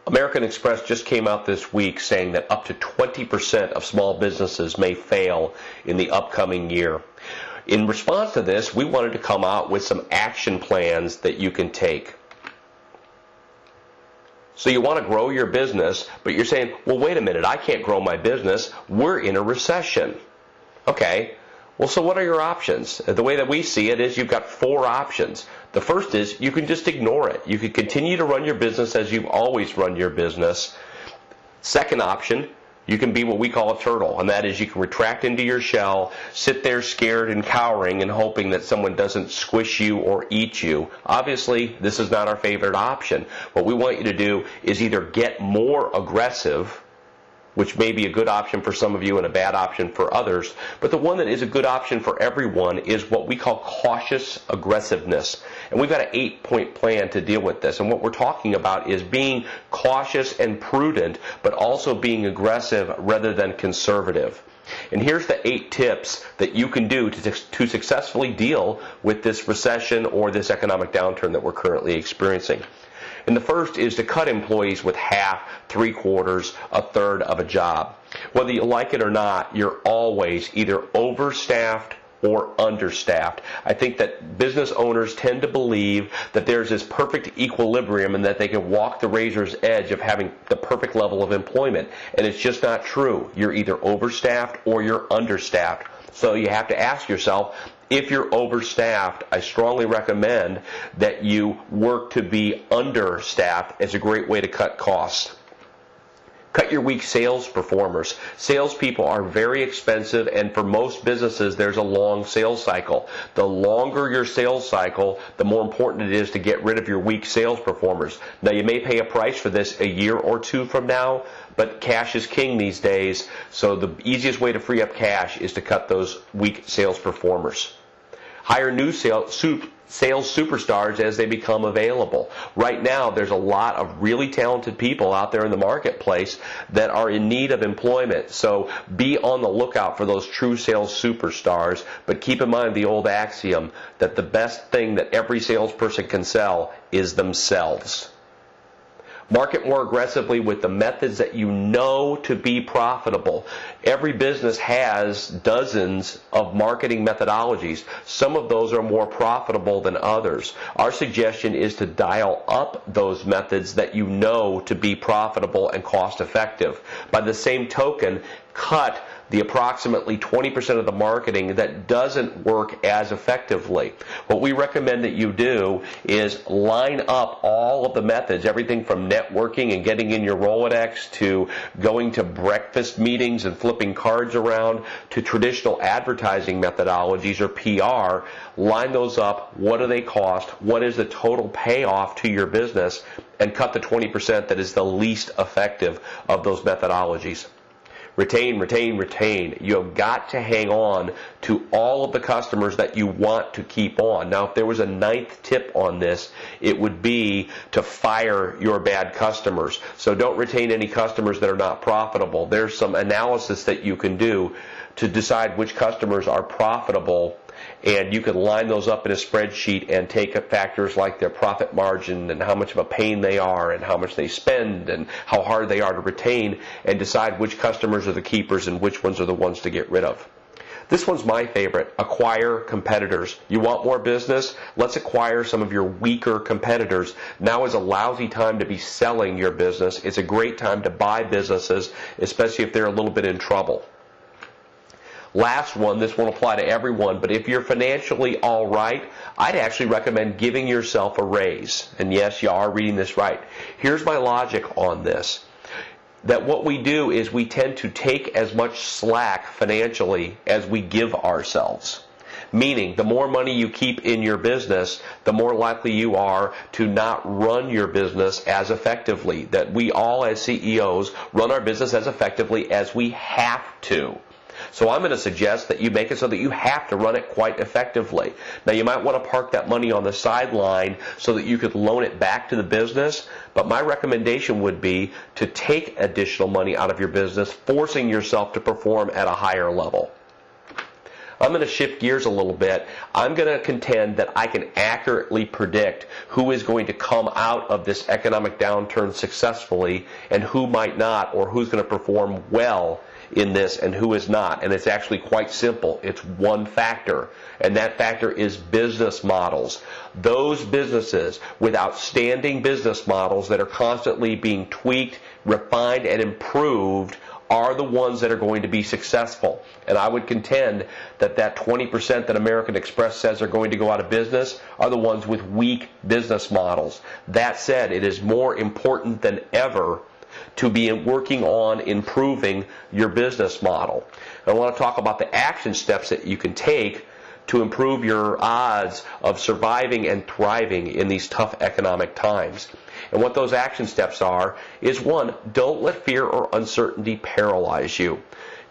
American Express just came out this week saying that up to 20% of small businesses may fail in the upcoming year. In response to this, we wanted to come out with some action plans that you can take. So you want to grow your business, but you're saying, well, wait a minute, I can't grow my business. We're in a recession. Okay. Well, so what are your options? The way that we see it is you've got 4 options. The first is you can just ignore it. You can continue to run your business as you've always run your business. Second option, you can be what we call a turtle, and that is you can retract into your shell, sit there scared and cowering and hoping that someone doesn't squish you or eat you. Obviously, this is not our favorite option. What we want you to do is either get more aggressive, which may be a good option for some of you and a bad option for others, but the one that is a good option for everyone is what we call cautious aggressiveness. And we've got an 8-point plan to deal with this. And what we're talking about is being cautious and prudent, but also being aggressive rather than conservative. And here's the 8 tips that you can do to successfully deal with this recession or this economic downturn that we're currently experiencing. And the first is to cut employees with half, 3/4, 1/3 of a job. Whether you like it or not, you're always either overstaffed or understaffed. I think that business owners tend to believe that there's this perfect equilibrium and that they can walk the razor's edge of having the perfect level of employment. And it's just not true. You're either overstaffed or you're understaffed. So you have to ask yourself, if you're overstaffed, I strongly recommend that you work to be understaffed as a great way to cut costs. Cut your weak sales performers. Salespeople are very expensive, and for most businesses, there's a long sales cycle. The longer your sales cycle, the more important it is to get rid of your weak sales performers. Now, you may pay a price for this a year or 2 from now, but cash is king these days, so the easiest way to free up cash is to cut those weak sales performers. Hire new sales superstars as they become available. Right now, there's a lot of really talented people out there in the marketplace that are in need of employment. So be on the lookout for those true sales superstars, but keep in mind the old axiom that the best thing that every salesperson can sell is themselves. Market more aggressively with the methods that you know to be profitable. Every business has dozens of marketing methodologies. Some of those are more profitable than others. Our suggestion is to dial up those methods that you know to be profitable and cost effective. By the same token, cut the approximately 20% of the marketing that doesn't work as effectively. What we recommend that you do is line up all of the methods, everything from networking and getting in your Rolodex to going to breakfast meetings and flipping cards around to traditional advertising methodologies or PR. Line those up. What do they cost? What is the total payoff to your business? And cut the 20% that is the least effective of those methodologies. Retain, retain, retain. You have got to hang on to all of the customers that you want to keep on. Now, if there was a 9th tip on this, it would be to fire your bad customers. So don't retain any customers that are not profitable. There's some analysis that you can do to decide which customers are profitable, and you can line those up in a spreadsheet and take factors like their profit margin and how much of a pain they are and how much they spend and how hard they are to retain, and decide which customers are the keepers and which ones are the ones to get rid of. This one's my favorite. Acquire competitors. You want more business? Let's acquire some of your weaker competitors. Now is a lousy time to be selling your business. It's a great time to buy businesses, especially if they're a little bit in trouble. Last one, this won't apply to everyone, but if you're financially all right, I'd actually recommend giving yourself a raise. And yes, you are reading this right. Here's my logic on this. That what we do is we tend to take as much slack financially as we give ourselves. Meaning, the more money you keep in your business, the more likely you are to not run your business as effectively. That we all as CEOs run our business as effectively as we have to. So I'm going to suggest that you make it so that you have to run it quite effectively. Now, you might want to park that money on the sideline so that you could loan it back to the business, but my recommendation would be to take additional money out of your business, forcing yourself to perform at a higher level. I'm going to shift gears a little bit. I'm going to contend that I can accurately predict who is going to come out of this economic downturn successfully and who might not, or who's going to perform well in this and who is not. And it's actually quite simple. It's one factor, and that factor is business models. Those businesses with outstanding business models that are constantly being tweaked, refined, and improved are the ones that are going to be successful. And I would contend that that 20% that American Express says are going to go out of business are the ones with weak business models. That said, it is more important than ever to be working on improving your business model. I want to talk about the action steps that you can take to improve your odds of surviving and thriving in these tough economic times. And what those action steps are is, one, don't let fear or uncertainty paralyze you.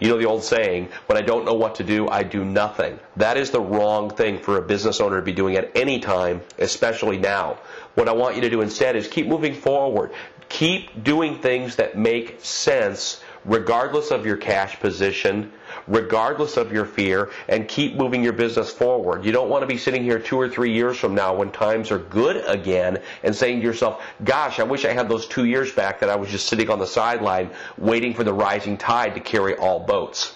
You know the old saying, when I don't know what to do, I do nothing. That is the wrong thing for a business owner to be doing at any time, especially now. What I want you to do instead is keep moving forward. Keep doing things that make sense regardless of your cash position, regardless of your fear, and keep moving your business forward. You don't want to be sitting here 2 or 3 years from now when times are good again and saying to yourself, gosh, I wish I had those 2 years back that I was just sitting on the sideline waiting for the rising tide to carry all boats.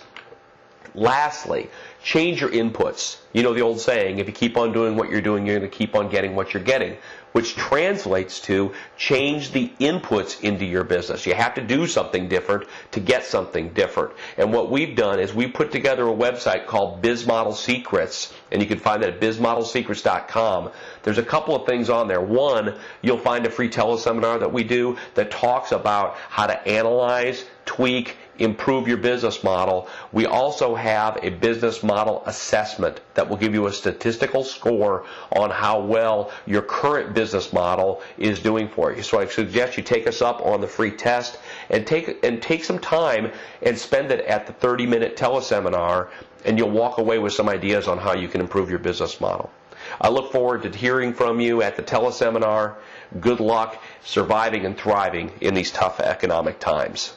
Lastly, change your inputs. You know the old saying, if you keep on doing what you're doing, you're going to keep on getting what you're getting, which translates to change the inputs into your business. You have to do something different to get something different. And what we've done is we put together a website called Biz Model Secrets, and you can find that at bizmodelsecrets.com. There's a couple of things on there. One, you'll find a free teleseminar that we do that talks about how to analyze, tweak, improve your business model. We also have a business model assessment that will give you a statistical score on how well your current business model is doing for you. So I suggest you take us up on the free test and take some time and spend it at the 30-minute teleseminar, and you'll walk away with some ideas on how you can improve your business model. I look forward to hearing from you at the teleseminar. Good luck surviving and thriving in these tough economic times.